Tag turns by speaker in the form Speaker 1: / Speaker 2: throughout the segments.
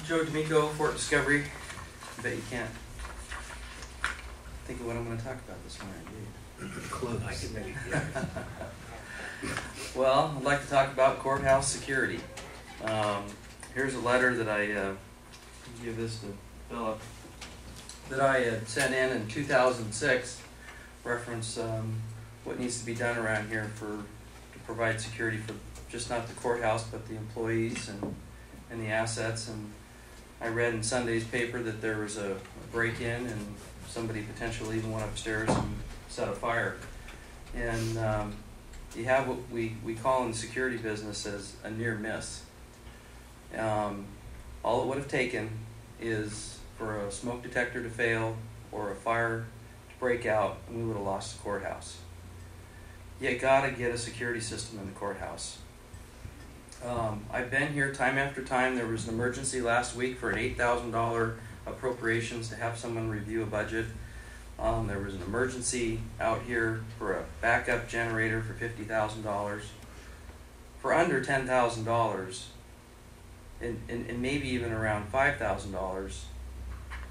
Speaker 1: Joe D'Amico, Fort Discovery. I bet you can't think of what I'm going to talk about this morning, do you?
Speaker 2: Close. I can maybe
Speaker 1: Well, I'd like to talk about courthouse security. Here's a letter that I give this to Philip that I had sent in 2006, reference what needs to be done around here to provide security for just not the courthouse but the employees and the assets. And I read in Sunday's paper that there was a break-in and somebody potentially even went upstairs and set a fire. And you have what we call in the security business as a near miss. All it would have taken is for a smoke detector to fail or a fire to break out, and we would have lost the courthouse. You gotta get a security system in the courthouse. I've been here time after time. There was an emergency last week for an $8,000 appropriations to have someone review a budget. There was an emergency out here for a backup generator for $50,000. For under $10,000, and maybe even around $5,000,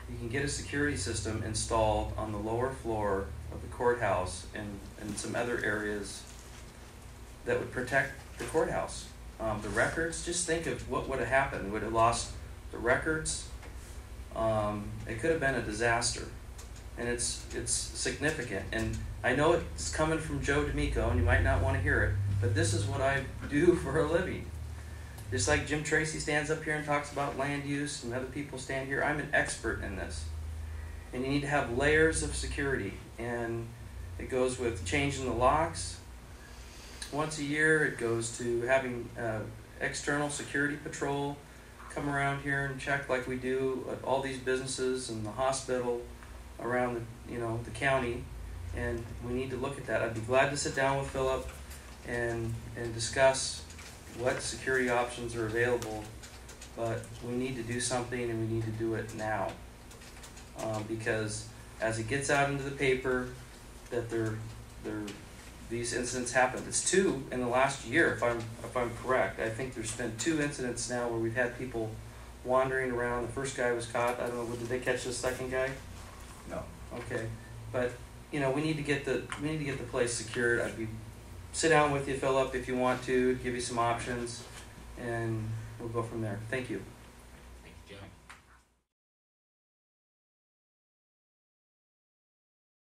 Speaker 1: you can get a security system installed on the lower floor of the courthouse and some other areas that would protect the courthouse. The records, just think of what would have happened. We would have lost the records. It could have been a disaster. And it's significant. And I know it's coming from Joe D'Amico, and you might not want to hear it, but this is what I do for a living. Just like Jim Tracy stands up here and talks about land use, and other people stand here, I'm an expert in this. And you need to have layers of security. And it goes with changing the locks once a year. It goes to having external security patrol come around here and check like we do at all these businesses and the hospital around the county. And we need to look at that. I'd be glad to sit down with Philip and discuss what security options are available, but we need to do something, and we need to do it now, because as it gets out into the paper that these incidents happened. It's 2 in the last year, if I'm correct. I think there's been 2 incidents now where we've had people wandering around. The first guy was caught. I don't know. Did they catch the second guy?
Speaker 2: No.
Speaker 1: Okay, but we need to get the place secured. Sit down with you, Philip, if you want to, give you some options, and we'll go from there. Thank you.